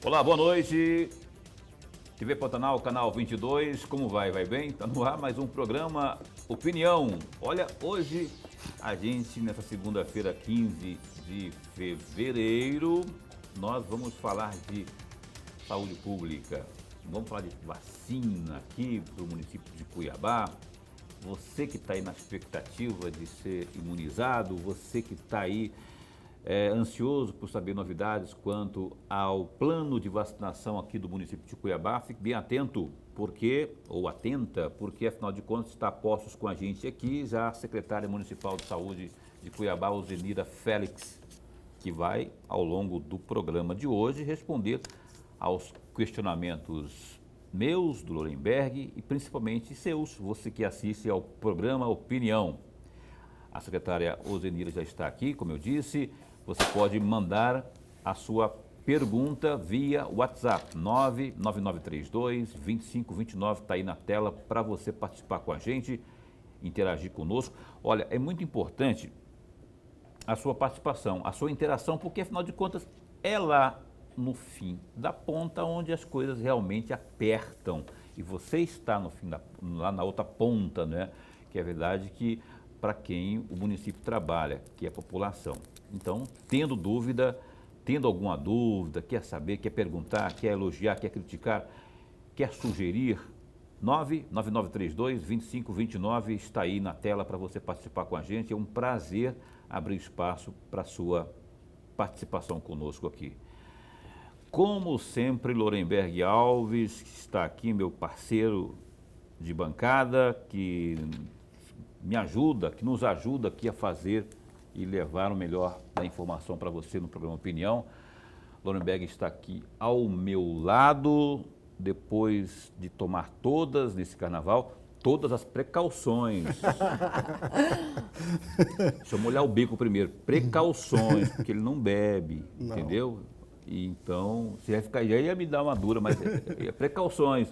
Olá, boa noite. TV Pantanal, canal 22, como vai? Vai bem? Tá no ar mais um programa Opinião. Olha, hoje a gente, nessa segunda-feira, 15 de fevereiro, nós vamos falar de saúde pública. Vamos falar de vacina aqui para o município de Cuiabá. Você que está aí na expectativa de ser imunizado, você que está aí ansioso por saber novidades quanto ao plano de vacinação aqui do município de Cuiabá, fique bem atento, atenta, porque afinal de contas está a postos com a gente aqui já a secretária municipal de saúde de Cuiabá, Ozenira Félix, que vai, ao longo do programa de hoje, responder aos questionamentos meus, do Lorenberg, e principalmente seus, você que assiste ao programa Opinião. A secretária Ozenira já está aqui, como eu disse. Você pode mandar a sua pergunta via WhatsApp, 99932-2529, está aí na tela para você participar com a gente, interagir conosco. Olha, é muito importante a sua participação, a sua interação, porque afinal de contas é lá no fim da ponta onde as coisas realmente apertam. E você está no fim lá na outra ponta, né? Que é verdade que para quem o município trabalha, que é a população. Então, tendo dúvida, tendo alguma dúvida, quer saber, quer perguntar, quer elogiar, quer criticar, quer sugerir, 99932-2529 está aí na tela para você participar com a gente. É um prazer abrir espaço para a sua participação conosco aqui. Como sempre, Lorenberg Alves, que está aqui, meu parceiro de bancada, que me ajuda, que nos ajuda aqui a fazer e levar o melhor da informação para você no programa Opinião. Lorenberg está aqui ao meu lado, depois de tomar nesse carnaval, todas as precauções. Deixa eu molhar o bico primeiro. Precauções, porque ele não bebe, não. Entendeu? E então, você já ia me dar uma dura, mas precauções.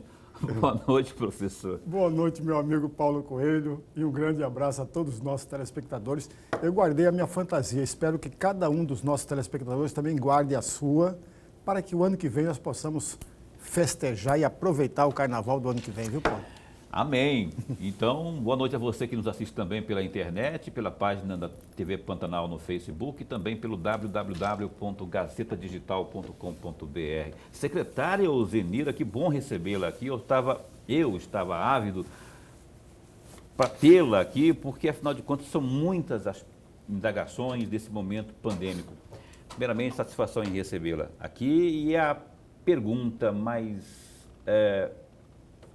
Boa noite, professor. Boa noite, meu amigo Paulo Coelho, e um grande abraço a todos os nossos telespectadores. Eu guardei a minha fantasia, espero que cada um dos nossos telespectadores também guarde a sua, para que o ano que vem nós possamos festejar e aproveitar o carnaval do ano que vem, viu, Paulo? Amém. Então, boa noite a você que nos assiste também pela internet, pela página da TV Pantanal no Facebook e também pelo www.gazetadigital.com.br. Secretária Ozenira, que bom recebê-la aqui. Eu estava ávido para tê-la aqui, porque afinal de contas são muitas as indagações desse momento pandêmico. Primeiramente, satisfação em recebê-la aqui, e a pergunta mais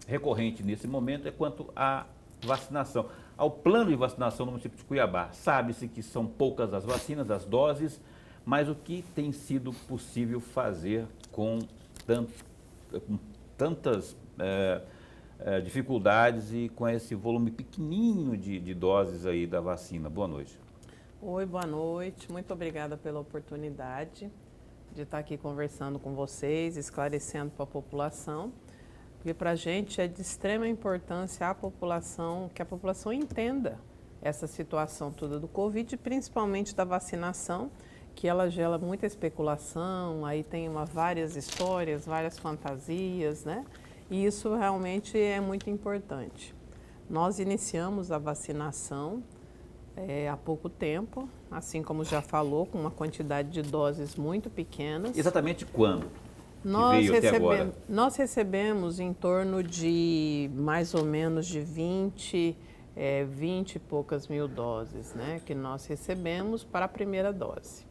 recorrente nesse momento é quanto à vacinação, ao plano de vacinação no município de Cuiabá. Sabe-se que são poucas as vacinas, as doses, mas o que tem sido possível fazer com tantas dificuldades e com esse volume pequenininho de doses aí da vacina? Boa noite. Oi, boa noite. Muito obrigada pela oportunidade de estar aqui conversando com vocês, esclarecendo para a população. Porque para a gente é de extrema importância que a população entenda essa situação toda do Covid, principalmente da vacinação, que ela gera muita especulação, aí tem várias histórias, várias fantasias, né? E isso realmente é muito importante. Nós iniciamos a vacinação há pouco tempo, assim como já falou, com uma quantidade de doses muito pequenas. Exatamente quando? Nós recebemos em torno de mais ou menos de 20 e poucas mil doses, né, que nós recebemos para a primeira dose.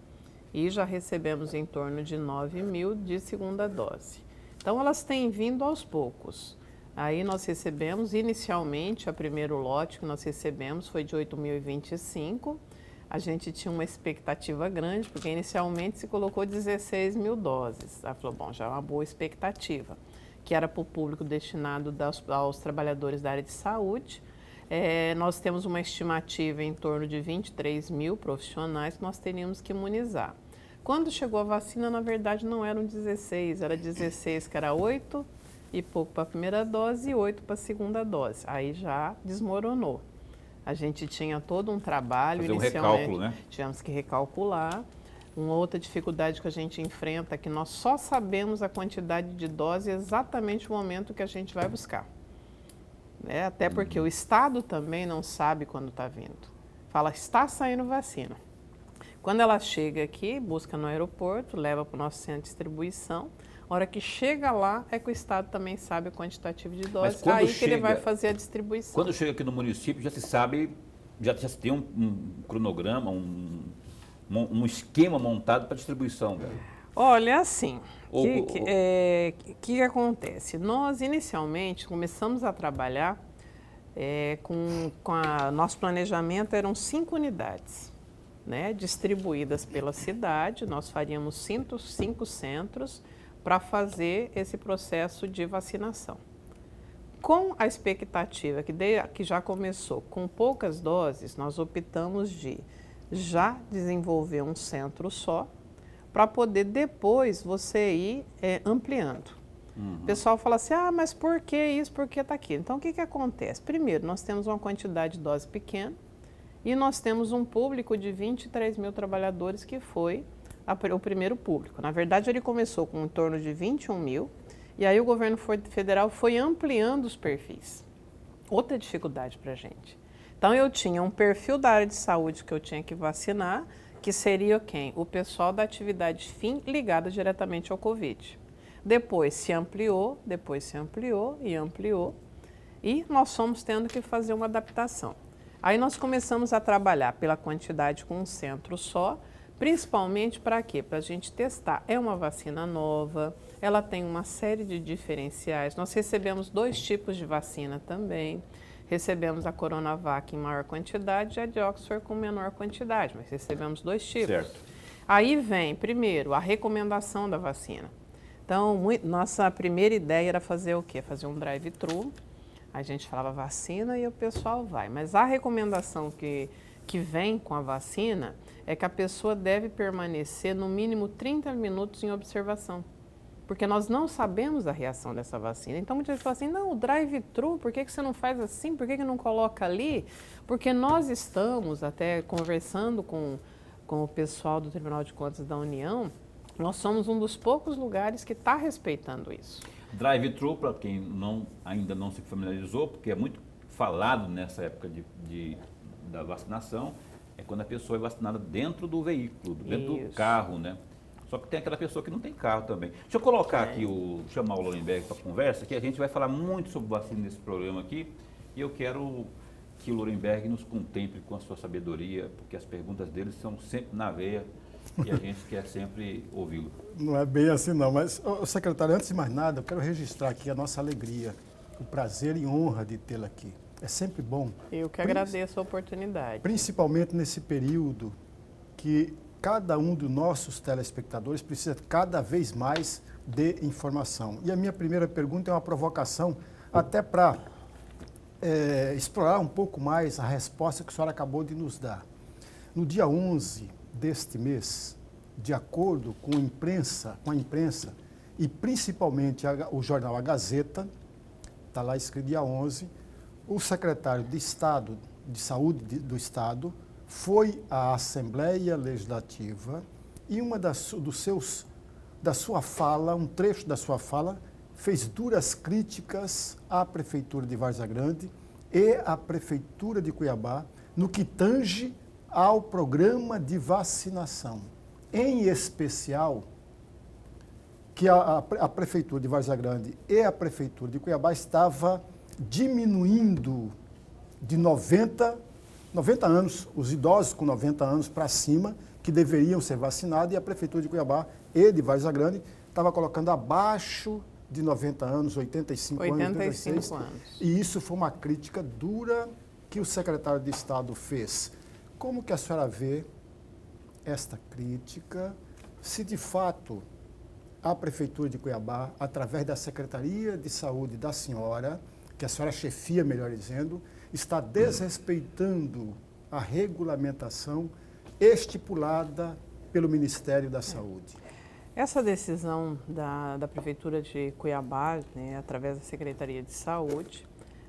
E já recebemos em torno de 9 mil de segunda dose. Então, elas têm vindo aos poucos. Aí nós recebemos, inicialmente, o primeiro lote que nós recebemos foi de 8.025. A gente tinha uma expectativa grande, porque inicialmente se colocou 16 mil doses. Ela falou, bom, já é uma boa expectativa, que era para o público destinado aos trabalhadores da área de saúde. Nós temos uma estimativa em torno de 23 mil profissionais que nós teríamos que imunizar. Quando chegou a vacina, na verdade, não eram 16, era 16, que era 8 e pouco para a primeira dose e 8 para a segunda dose. Aí já desmoronou. A gente tinha todo um trabalho, fazer um recálculo, né? Tivemos que recalcular. uma outra dificuldade que a gente enfrenta é que nós só sabemos a quantidade de dose exatamente no momento que a gente vai buscar. Né? Até porque o Estado também não sabe quando está vindo. Fala, está saindo vacina. Quando ela chega aqui, busca no aeroporto, leva para o nosso centro de distribuição. A hora que chega lá, é que o Estado também sabe o quantitativo de doses, aí que ele vai fazer a distribuição. Quando chega aqui no município, já se sabe, já se tem um cronograma, um esquema montado para distribuição, velho. Olha, assim, o que acontece? Nós, inicialmente, começamos a trabalhar nosso planejamento eram 5 unidades, né, distribuídas pela cidade. Nós faríamos 5 centros para fazer esse processo de vacinação. Com a expectativa que já começou com poucas doses, nós optamos de já desenvolver um centro só, para poder depois você ir ampliando. O pessoal fala assim, mas por que isso, por que está aqui? Então, o que acontece? Primeiro, nós temos uma quantidade de dose pequena e nós temos um público de 23 mil trabalhadores que foi o primeiro público. Na verdade, ele começou com em torno de 21 mil e aí o governo federal foi ampliando os perfis. Outra dificuldade para a gente. Então, eu tinha um perfil da área de saúde que eu tinha que vacinar, que seria quem? O pessoal da atividade fim ligada diretamente ao Covid. Depois se ampliou e nós fomos tendo que fazer uma adaptação. Aí nós começamos a trabalhar pela quantidade com um centro só, principalmente para quê? Para a gente testar. É uma vacina nova, ela tem uma série de diferenciais. Nós recebemos 2 tipos de vacina também. Recebemos a Coronavac em maior quantidade e a de Oxford com menor quantidade, mas recebemos 2 tipos. Certo. Aí vem, primeiro, a recomendação da vacina. Então, nossa primeira ideia era fazer o quê? Fazer um drive-thru. A gente falava vacina e o pessoal vai. Mas a recomendação que vem com a vacina é que a pessoa deve permanecer no mínimo 30 minutos em observação. Porque nós não sabemos a reação dessa vacina. Então, muita gente fala assim, não, o drive-thru, por que você não faz assim? Por que não coloca ali? Porque nós estamos até conversando com o pessoal do Tribunal de Contas da União, nós somos um dos poucos lugares que está respeitando isso. Drive-thru, para quem ainda não se familiarizou, porque é muito falado nessa época da vacinação, é quando a pessoa é vacinada dentro do veículo, dentro do carro, né? Só que tem aquela pessoa que não tem carro também. Deixa eu colocar aqui, chamar o Lorenberg para conversa, que a gente vai falar muito sobre vacina nesse programa aqui, e eu quero que o Lorenberg nos contemple com a sua sabedoria, porque as perguntas dele são sempre na veia e a gente quer sempre ouvi-lo. Não é bem assim não, mas, secretário, antes de mais nada, eu quero registrar aqui a nossa alegria, o prazer e honra de tê-la aqui. É sempre bom. Eu que agradeço a oportunidade. Principalmente nesse período que cada um dos nossos telespectadores precisa cada vez mais de informação. E a minha primeira pergunta é uma provocação até para explorar um pouco mais a resposta que a senhora acabou de nos dar. No dia 11 deste mês, de acordo com a imprensa e principalmente o jornal A Gazeta, está lá escrito dia 11, o secretário de Estado, de Saúde do Estado, foi à Assembleia Legislativa e da sua fala, um trecho da sua fala, fez duras críticas à Prefeitura de Várzea Grande e à Prefeitura de Cuiabá no que tange ao programa de vacinação. Em especial, que a Prefeitura de Várzea Grande e a Prefeitura de Cuiabá estava diminuindo de 90 anos, os idosos com 90 anos para cima, que deveriam ser vacinados, e a Prefeitura de Cuiabá e de Várzea Grande estava colocando abaixo de 90 anos, 85 anos, 86 anos. E isso foi uma crítica dura que o secretário de Estado fez. Como que a senhora vê esta crítica, se de fato a Prefeitura de Cuiabá, através da Secretaria de Saúde da senhora, que a senhora chefia, melhor dizendo, está desrespeitando a regulamentação estipulada pelo Ministério da Saúde? Essa decisão da Prefeitura de Cuiabá, né, através da Secretaria de Saúde,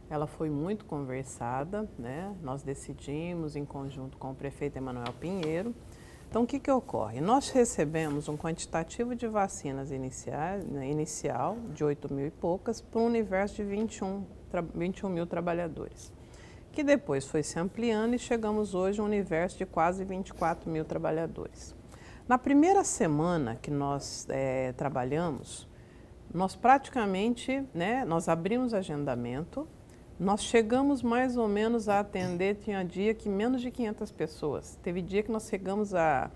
ela foi muito conversada, né? Nós decidimos, em conjunto com o prefeito Emanuel Pinheiro, Então, o que ocorre? Nós recebemos um quantitativo de vacinas inicial, de 8 mil e poucas, para um universo de 21 mil trabalhadores, que depois foi se ampliando e chegamos hoje a um universo de quase 24 mil trabalhadores. Na primeira semana que nós trabalhamos, nós praticamente, nós abrimos agendamento, nós chegamos mais ou menos a atender, tinha dia que menos de 500 pessoas. Teve dia que nós chegamos a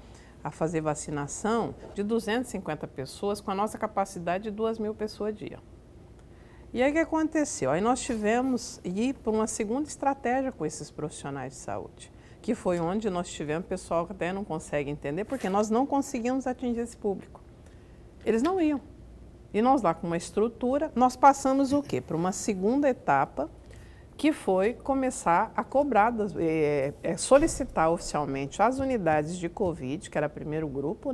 fazer vacinação de 250 pessoas com a nossa capacidade de 2 mil pessoas dia. E aí o que aconteceu? Aí nós tivemos ir para uma segunda estratégia com esses profissionais de saúde, que foi onde nós tivemos, o pessoal que até não consegue entender, porque nós não conseguimos atingir esse público. Eles não iam. E nós lá com uma estrutura, nós passamos o quê? Para uma segunda etapa, que foi começar a cobrar, solicitar oficialmente as unidades de Covid, que era o primeiro grupo,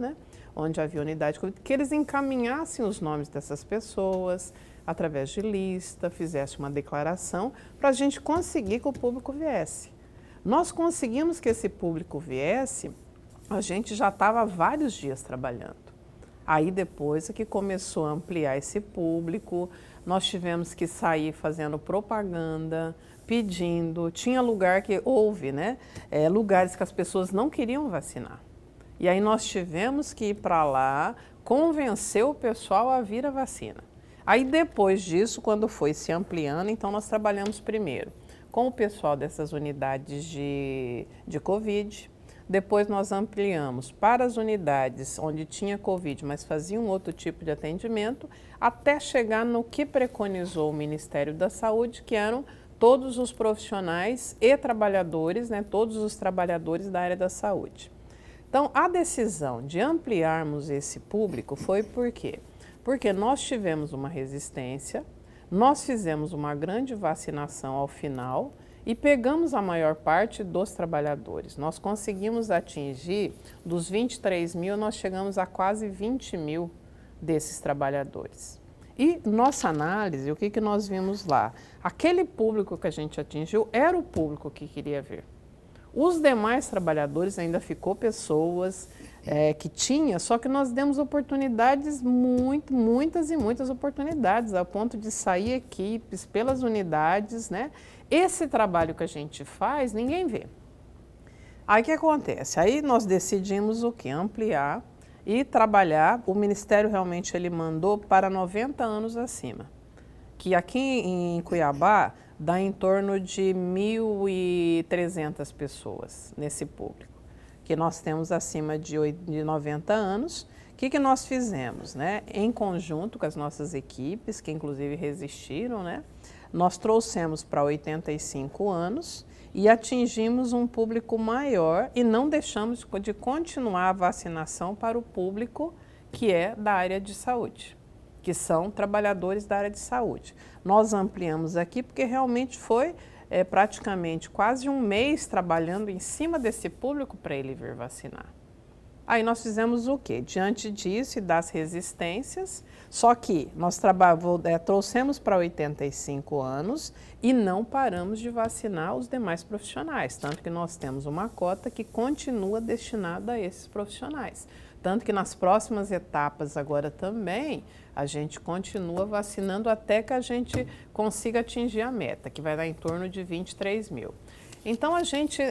onde havia unidade de Covid, que eles encaminhassem os nomes dessas pessoas através de lista, fizesse uma declaração para a gente conseguir que o público viesse. Nós conseguimos que esse público viesse, a gente já estava há vários dias trabalhando. Aí depois é que começou a ampliar esse público, nós tivemos que sair fazendo propaganda, pedindo, tinha lugar que houve, lugares que as pessoas não queriam vacinar. E aí nós tivemos que ir para lá, convencer o pessoal a vir a vacina. Aí depois disso, quando foi se ampliando, então nós trabalhamos primeiro com o pessoal dessas unidades de Covid. Depois nós ampliamos para as unidades onde tinha Covid, mas faziam outro tipo de atendimento, até chegar no que preconizou o Ministério da Saúde, que eram todos os profissionais e trabalhadores, todos os trabalhadores da área da saúde. Então, a decisão de ampliarmos esse público foi por quê? Porque nós tivemos uma resistência, nós fizemos uma grande vacinação ao final, e pegamos a maior parte dos trabalhadores. Nós conseguimos atingir, dos 23 mil, nós chegamos a quase 20 mil desses trabalhadores. E nossa análise, o que nós vimos lá? Aquele público que a gente atingiu era o público que queria ver. Os demais trabalhadores, ainda ficou pessoas que tinha, só que nós demos oportunidades, muitas e muitas oportunidades, ao ponto de sair equipes pelas unidades, Esse trabalho que a gente faz, ninguém vê. Aí o que acontece? Aí nós decidimos o quê? Ampliar e trabalhar. O Ministério realmente ele mandou para 90 anos acima, que aqui em Cuiabá dá em torno de 1.300 pessoas nesse público, que nós temos acima de 90 anos. O que nós fizemos? Em conjunto com as nossas equipes, que inclusive resistiram, nós trouxemos para 85 anos e atingimos um público maior e não deixamos de continuar a vacinação para o público que é da área de saúde, que são trabalhadores da área de saúde. Nós ampliamos aqui porque realmente foi praticamente quase um mês trabalhando em cima desse público para ele vir vacinar. Aí nós fizemos o quê? Diante disso e das resistências, só que nós trouxemos para 85 anos e não paramos de vacinar os demais profissionais, tanto que nós temos uma cota que continua destinada a esses profissionais. Tanto que nas próximas etapas agora também, a gente continua vacinando até que a gente consiga atingir a meta, que vai dar em torno de 23 mil. Então a gente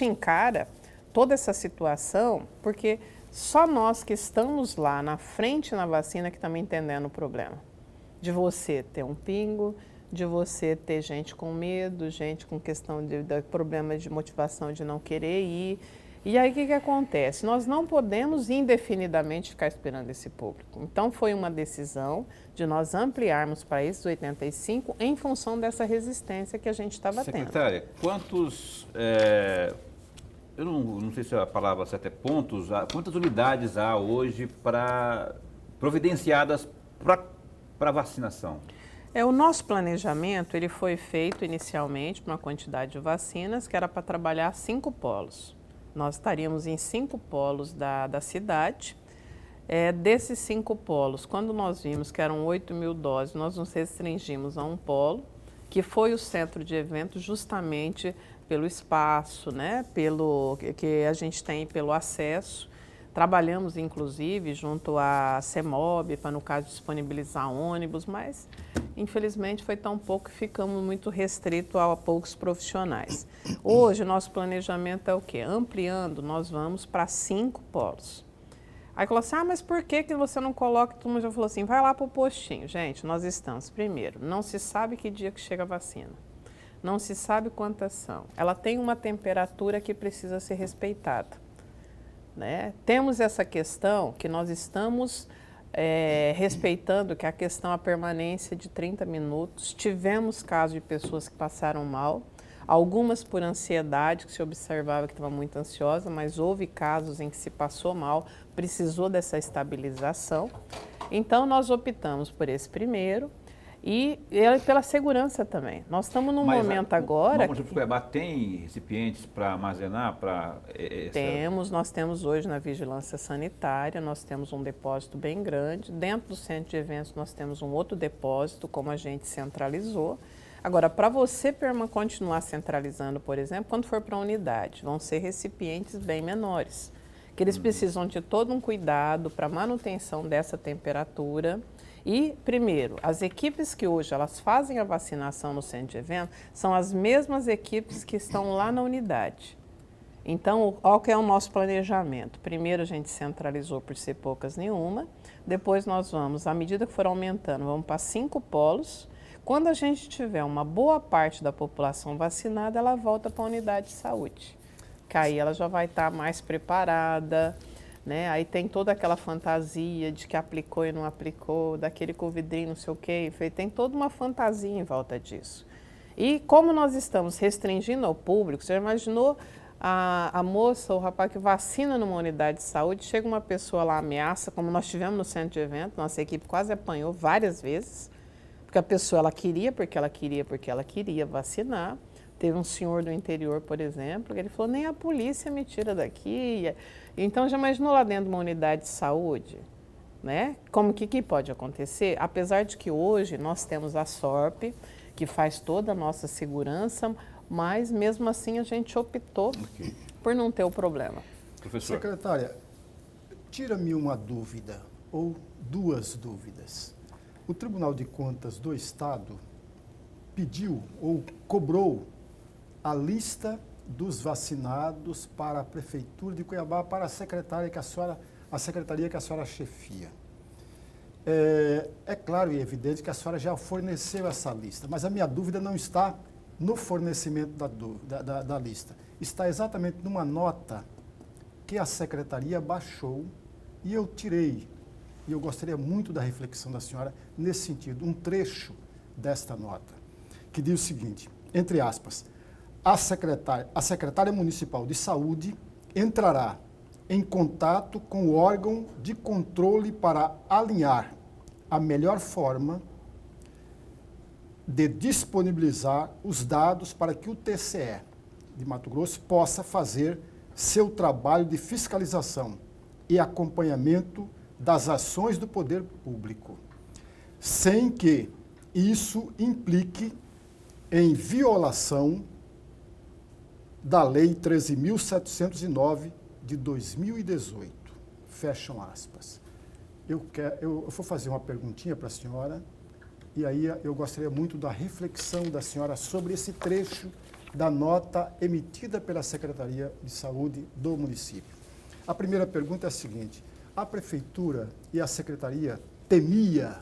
encara toda essa situação, porque só nós que estamos lá na frente na vacina que estamos entendendo o problema. De você ter um pingo, de você ter gente com medo, gente com questão de problemas de motivação de não querer ir. E aí o que acontece? Nós não podemos indefinidamente ficar esperando esse público. Então foi uma decisão de nós ampliarmos para esses 85 em função dessa resistência que a gente estava tendo. Secretária, quantos... eu não sei se a palavra certa é pontos, quantas unidades há hoje providenciadas para vacinação? O nosso planejamento ele foi feito inicialmente para uma quantidade de vacinas que era para trabalhar 5 polos. Nós estaríamos em 5 polos da cidade. Desses 5 polos, quando nós vimos que eram 8 mil doses, nós nos restringimos a um polo, que foi o centro de eventos justamente pelo espaço, né? Pelo que a gente tem pelo acesso. Trabalhamos, inclusive, junto à CEMOB, para, no caso, disponibilizar ônibus, mas, infelizmente, foi tão pouco que ficamos muito restritos a poucos profissionais. Hoje, nosso planejamento é o quê? Ampliando, nós vamos para 5 polos. Aí falou assim, mas por que você não coloca? Todo mundo já falou assim, vai lá para o postinho. Gente, nós estamos, primeiro, não se sabe que dia que chega a vacina. Não se sabe quantas são. Ela tem uma temperatura que precisa ser respeitada. Né? Temos essa questão que nós estamos respeitando, que é a questão da permanência de 30 minutos. Tivemos casos de pessoas que passaram mal, algumas por ansiedade, que se observava que estava muito ansiosa, mas houve casos em que se passou mal, precisou dessa estabilização. Então, nós optamos por esse primeiro. E pela segurança também. Nós estamos num momento agora... Mas Cuiabá tem recipientes para armazenar? Nós temos hoje na vigilância sanitária, nós temos um depósito bem grande. Dentro do centro de eventos nós temos um outro depósito, como a gente centralizou. Agora, para você continuar centralizando, por exemplo, quando for para a unidade, vão ser recipientes bem menores, que eles precisam de todo um cuidado para a manutenção dessa temperatura. E, primeiro, as equipes que hoje elas fazem a vacinação no centro de evento são as mesmas equipes que estão lá na unidade. Então, qual que é o nosso planejamento? Primeiro, a gente centralizou por ser poucas nenhuma. Depois, nós vamos, à medida que for aumentando, vamos para 5 polos. Quando a gente tiver uma boa parte da população vacinada, ela volta para a unidade de saúde. Que aí ela já vai estar mais preparada. Né? Aí tem toda aquela fantasia de que aplicou e não aplicou, daquele covidrinho, não sei o quê, tem toda uma fantasia em volta disso. E como nós estamos restringindo ao público, você já imaginou a moça ou o rapaz que vacina numa unidade de saúde, chega uma pessoa lá, ameaça, como nós tivemos no centro de evento, nossa equipe quase apanhou várias vezes, porque a pessoa ela queria vacinar. Teve um senhor do interior, por exemplo, que ele falou, nem a polícia me tira daqui. Então, já imaginou lá dentro de uma unidade de saúde? Né? Como que pode acontecer? Apesar de que hoje nós temos a SORP, que faz toda a nossa segurança, mas mesmo assim a gente optou por não ter o problema. Professor. Secretária, tira-me uma dúvida, ou duas dúvidas. O Tribunal de Contas do Estado pediu ou cobrou a lista dos vacinados para a Prefeitura de Cuiabá, para a secretaria que a senhora chefia. É claro e evidente que a senhora já forneceu essa lista, mas a minha dúvida não está no fornecimento da lista. Está exatamente numa nota que a secretaria baixou e eu tirei. E eu gostaria muito da reflexão da senhora nesse sentido, um trecho desta nota, que diz o seguinte, entre aspas, a secretária municipal de saúde entrará em contato com o órgão de controle para alinhar a melhor forma de disponibilizar os dados para que o TCE de Mato Grosso possa fazer seu trabalho de fiscalização e acompanhamento das ações do poder público, sem que isso implique em violação da Lei 13.709 de 2018. Fecham aspas. Eu vou fazer uma perguntinha para a senhora e aí eu gostaria muito da reflexão da senhora sobre esse trecho da nota emitida pela Secretaria de Saúde do município. A primeira pergunta é a seguinte, a Prefeitura e a Secretaria temiam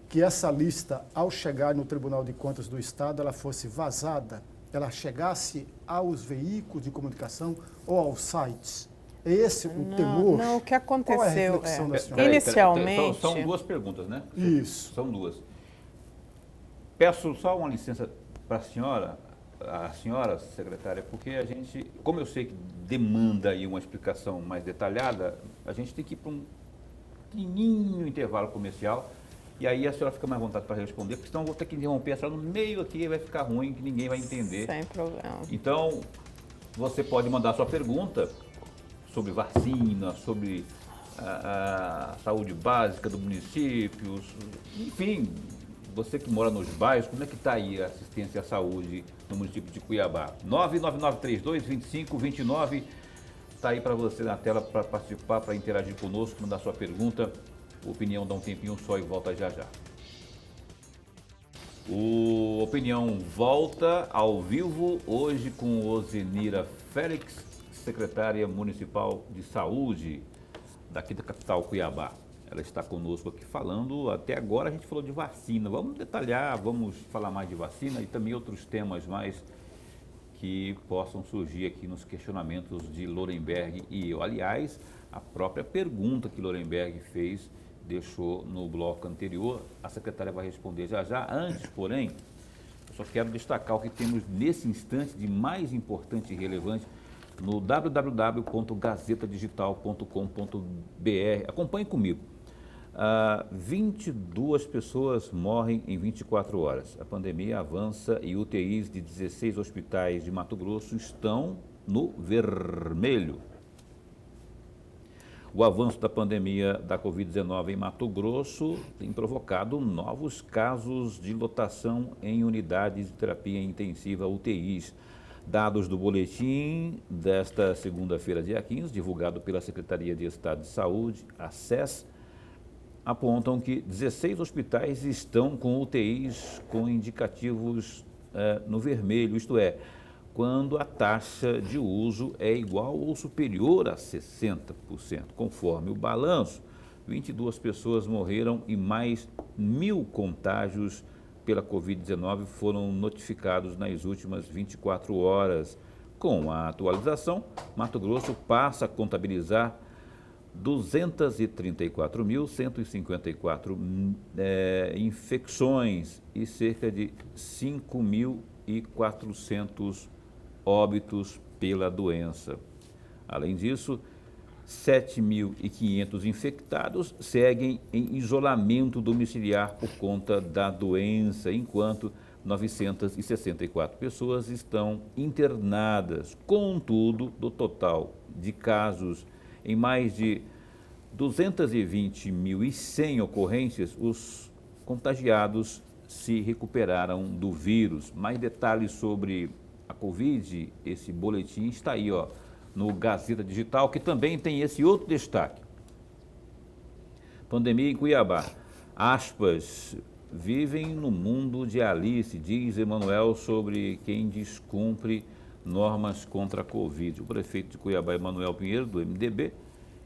que essa lista, ao chegar no Tribunal de Contas do Estado, ela fosse vazada, ela chegasse aos veículos de comunicação ou aos sites? É esse o temor? Não, o que aconteceu Qual é a reflexão da senhora? Inicialmente... São duas perguntas, né? Isso. São duas. Peço só uma licença para a senhora secretária, porque a gente, como eu sei que demanda aí uma explicação mais detalhada, a gente tem que ir para um pequenininho intervalo comercial. E aí a senhora fica mais à vontade para responder, porque senão eu vou ter que interromper a senhora no meio aqui e vai ficar ruim, que ninguém vai entender. Sem problema. Então, você pode mandar sua pergunta sobre vacina, sobre a saúde básica do município, enfim, você que mora nos bairros, como é que está aí a assistência à saúde no município de Cuiabá? 99932-2529, está aí para você na tela para participar, para interagir conosco, mandar sua pergunta. Opinião dá um tempinho só e volta já já. O Opinião volta ao vivo hoje com Ozenira Félix, secretária municipal de saúde daqui da capital Cuiabá. Ela está conosco aqui falando, até agora a gente falou de vacina. Vamos detalhar, vamos falar mais de vacina e também outros temas mais que possam surgir aqui nos questionamentos de Lorenberg e eu. Aliás, a própria pergunta que Lorenberg fez, deixou no bloco anterior, a secretária vai responder já já. Antes, porém, eu só quero destacar o que temos nesse instante de mais importante e relevante no www.gazetadigital.com.br. Acompanhe comigo. 22 pessoas morrem em 24 horas. A pandemia avança e UTIs de 16 hospitais de Mato Grosso estão no vermelho. O avanço da pandemia da Covid-19 em Mato Grosso tem provocado novos casos de lotação em unidades de terapia intensiva UTIs. Dados do boletim desta segunda-feira, dia 15, divulgado pela Secretaria de Estado de Saúde, a SES, apontam que 16 hospitais estão com UTIs com indicativos no vermelho, isto é, quando a taxa de uso é igual ou superior a 60%. Conforme o balanço, 22 pessoas morreram e mais 1.000 contágios pela Covid-19 foram notificados nas últimas 24 horas. Com a atualização, Mato Grosso passa a contabilizar 234.154 infecções e cerca de 5.400 óbitos pela doença. Além disso, 7.500 infectados seguem em isolamento domiciliar por conta da doença, enquanto 964 pessoas estão internadas. Contudo, do total de casos em mais de 220.100 ocorrências, os contagiados se recuperaram do vírus. Mais detalhes sobre a Covid, esse boletim está aí, no Gazeta Digital, que também tem esse outro destaque. Pandemia em Cuiabá. Aspas, vivem no mundo de Alice, diz Emanuel sobre quem descumpre normas contra a Covid. O prefeito de Cuiabá, Emanuel Pinheiro, do MDB,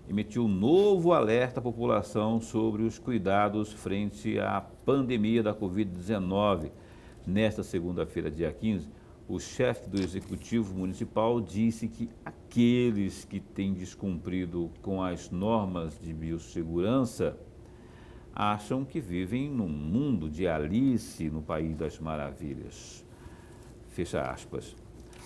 emitiu um novo alerta à população sobre os cuidados frente à pandemia da Covid-19. Nesta segunda-feira, dia 15, o chefe do Executivo Municipal disse que aqueles que têm descumprido com as normas de biossegurança acham que vivem num mundo de Alice no País das Maravilhas. Fecha aspas.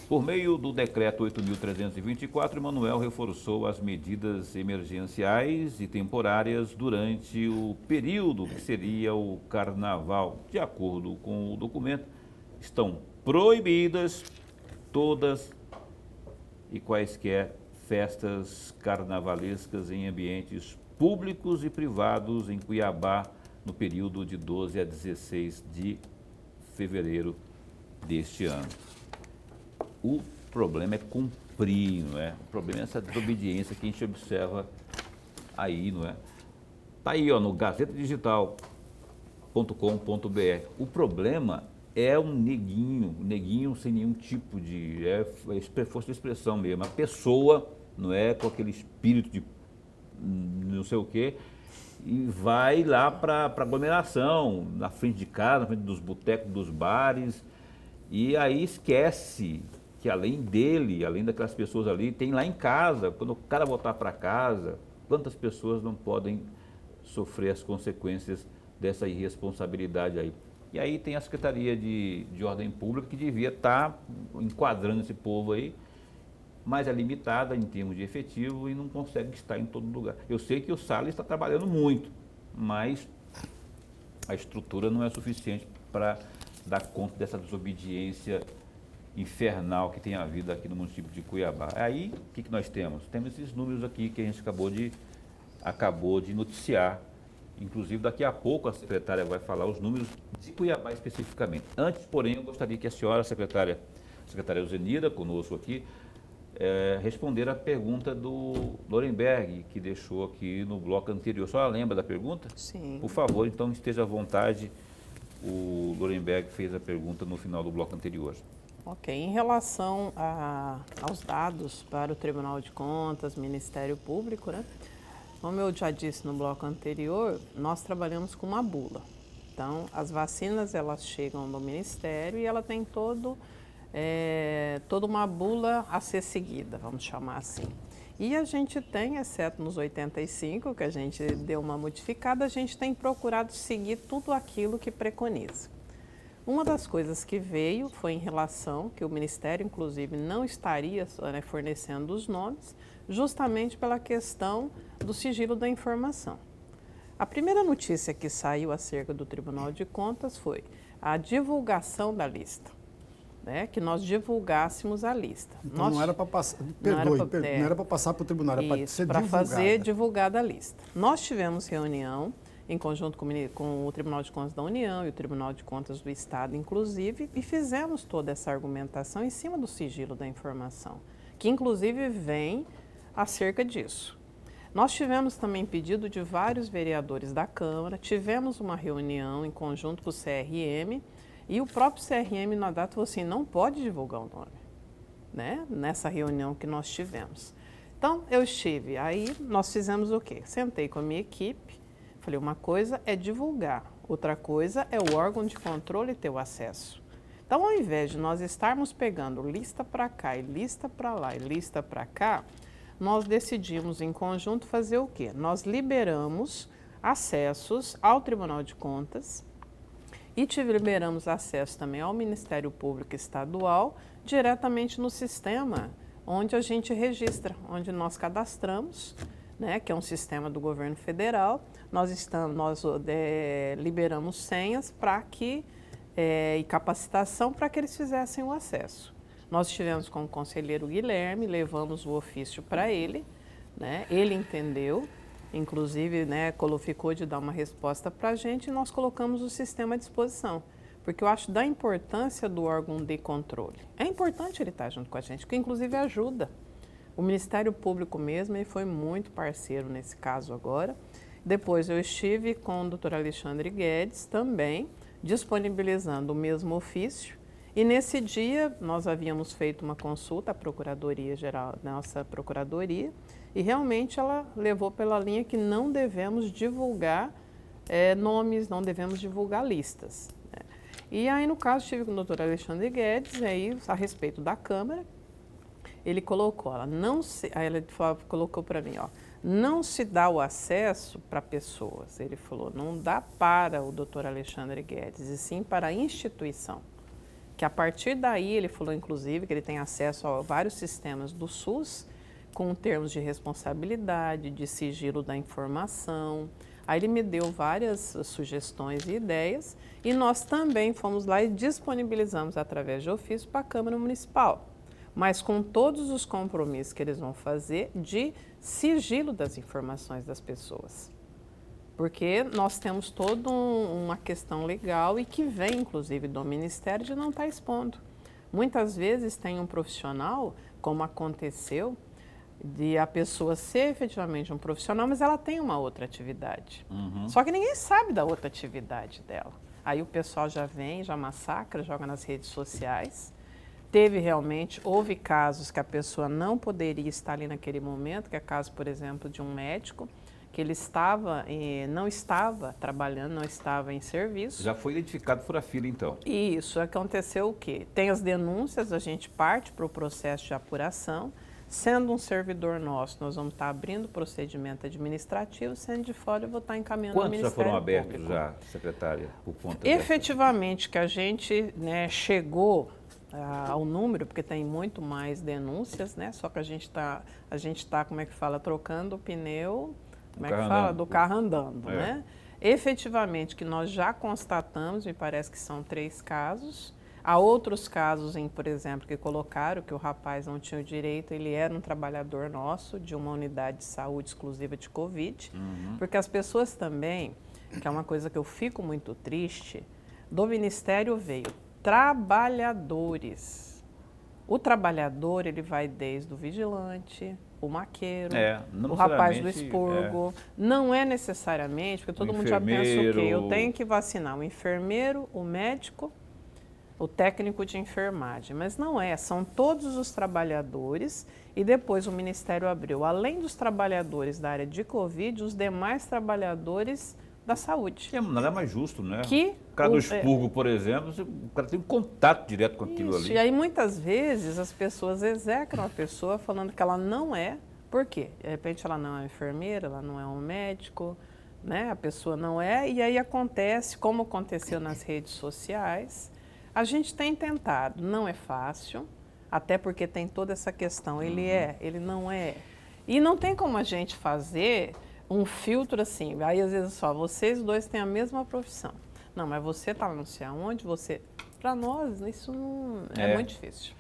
Por meio do decreto 8.324, Emanuel reforçou as medidas emergenciais e temporárias durante o período que seria o carnaval. De acordo com o documento, estão proibidas todas e quaisquer festas carnavalescas em ambientes públicos e privados em Cuiabá no período de 12 a 16 de fevereiro deste ano. O problema é cumprir, não é? O problema é essa desobediência que a gente observa aí, não é? Está aí, no gazetadigital.com.br. O problema é um neguinho sem nenhum tipo de... força de expressão mesmo. A pessoa, não é, com aquele espírito de não sei o quê, e vai lá para aglomeração, na frente de casa, na frente dos botecos, dos bares, e aí esquece que além dele, além daquelas pessoas ali, tem lá em casa, quando o cara voltar para casa, quantas pessoas não podem sofrer as consequências dessa irresponsabilidade aí. E aí tem a Secretaria de Ordem Pública que devia estar enquadrando esse povo aí, mas é limitada em termos de efetivo e não consegue estar em todo lugar. Eu sei que o Salles está trabalhando muito, mas a estrutura não é suficiente para dar conta dessa desobediência infernal que tem havido aqui no município de Cuiabá. Aí, o que nós temos? Temos esses números aqui que a gente acabou de noticiar Inclusive, daqui a pouco a secretária vai falar os números de Cuiabá especificamente. Antes, porém, eu gostaria que a senhora, secretária Zenira, conosco aqui, responder a pergunta do Lorenberg, que deixou aqui no bloco anterior. A senhora lembra da pergunta? Sim. Por favor, então esteja à vontade. O Lorenberg fez a pergunta no final do bloco anterior. Ok. Em relação aos dados para o Tribunal de Contas, Ministério Público, né? Como eu já disse no bloco anterior, nós trabalhamos com uma bula. Então, as vacinas, elas chegam no Ministério e ela tem toda uma bula a ser seguida, vamos chamar assim. E a gente tem, exceto nos 85, que a gente deu uma modificada, a gente tem procurado seguir tudo aquilo que preconiza. Uma das coisas que veio foi em relação que o Ministério, inclusive, não estaria fornecendo os nomes, justamente pela questão do sigilo da informação. A primeira notícia que saiu acerca do Tribunal de Contas foi a divulgação da lista, né? Que nós divulgássemos a lista. Então não era para passar, não era para passar para o tribunal, era para ser divulgada. Para fazer divulgada a lista. Nós tivemos reunião em conjunto com o Tribunal de Contas da União e o Tribunal de Contas do Estado, inclusive, e fizemos toda essa argumentação em cima do sigilo da informação, que inclusive vem acerca disso. Nós tivemos também pedido de vários vereadores da Câmara, tivemos uma reunião em conjunto com o CRM e o próprio CRM na data falou assim, não pode divulgar o nome, né? Nessa reunião que nós tivemos. Então, eu estive, aí nós fizemos o quê? Sentei com a minha equipe, falei, uma coisa é divulgar, outra coisa é o órgão de controle ter o acesso. Então, ao invés de nós estarmos pegando lista para cá e lista para lá e lista para cá, nós decidimos em conjunto fazer o quê? Nós liberamos acessos ao Tribunal de Contas e liberamos acesso também ao Ministério Público Estadual diretamente no sistema onde a gente registra, onde nós cadastramos, né, que é um sistema do governo federal. Nós liberamos senhas para que e capacitação para que eles fizessem o acesso. Nós estivemos com o conselheiro Guilherme, levamos o ofício para ele, né? Ele entendeu, inclusive, né, ficou de dar uma resposta para a gente e nós colocamos o sistema à disposição. Porque eu acho da importância do órgão de controle. É importante ele estar junto com a gente, porque inclusive ajuda. O Ministério Público mesmo, ele foi muito parceiro nesse caso agora. Depois eu estive com o doutor Alexandre Guedes também, disponibilizando o mesmo ofício. E nesse dia nós havíamos feito uma consulta à Procuradoria-Geral, nossa Procuradoria, e realmente ela levou pela linha que não devemos divulgar nomes, não devemos divulgar listas. Né? E aí, no caso, estive com o doutor Alexandre Guedes, aí, a respeito da Câmara, ele colocou, colocou para mim, ó, não se dá o acesso para pessoas, ele falou, não dá para o doutor Alexandre Guedes, e sim para a instituição. Que a partir daí, ele falou inclusive que ele tem acesso a vários sistemas do SUS, com termos de responsabilidade, de sigilo da informação. Aí ele me deu várias sugestões e ideias e nós também fomos lá e disponibilizamos através de ofício para a Câmara Municipal, mas com todos os compromissos que eles vão fazer de sigilo das informações das pessoas. Porque nós temos toda uma questão legal e que vem, inclusive, do Ministério de não estar expondo. Muitas vezes tem um profissional, como aconteceu, de a pessoa ser efetivamente um profissional, mas ela tem uma outra atividade. Uhum. Só que ninguém sabe da outra atividade dela. Aí o pessoal já vem, já massacra, joga nas redes sociais. Houve casos que a pessoa não poderia estar ali naquele momento, que é caso, por exemplo, de um médico, que ele não estava trabalhando, não estava em serviço. Já foi identificado fura-fila, então? Isso, aconteceu o quê? Tem as denúncias, a gente parte para o processo de apuração. Sendo um servidor nosso, nós vamos estar abrindo procedimento administrativo, sendo de fora, eu vou estar encaminhando ao Ministério Público. Quantos já foram abertos já, secretária, por conta efetivamente, que a gente chegou ao número, porque tem muito mais denúncias, né? Só que a gente tá, como é que fala, trocando o pneu, do carro andando, né? Efetivamente, que nós já constatamos, me parece que são 3 casos, Há outros casos, por exemplo, que colocaram que o rapaz não tinha o direito, ele era um trabalhador nosso, de uma unidade de saúde exclusiva de Covid, porque as pessoas também, que é uma coisa que eu fico muito triste, do Ministério veio trabalhadores. O trabalhador, ele vai desde o vigilante, o maqueiro, o rapaz do expurgo. Não é necessariamente, porque todo mundo já pensa o quê? Eu tenho que vacinar o enfermeiro, o médico, o técnico de enfermagem, mas não é, são todos os trabalhadores e depois o Ministério abriu, além dos trabalhadores da área de Covid, os demais trabalhadores da saúde. Nada mais justo, né? O cara do expurgo, por exemplo, o cara tem um contato direto com aquilo ali. E aí muitas vezes as pessoas execram a pessoa falando que ela não é, por quê? De repente ela não é enfermeira, ela não é um médico, né? A pessoa não é, e aí acontece, como aconteceu nas redes sociais. A gente tem tentado, não é fácil, até porque tem toda essa questão, ele é, ele não é. E não tem como a gente fazer um filtro assim, aí às vezes só, vocês dois têm a mesma profissão. Não, mas você está não sei aonde, você... Para nós, isso não é muito difícil.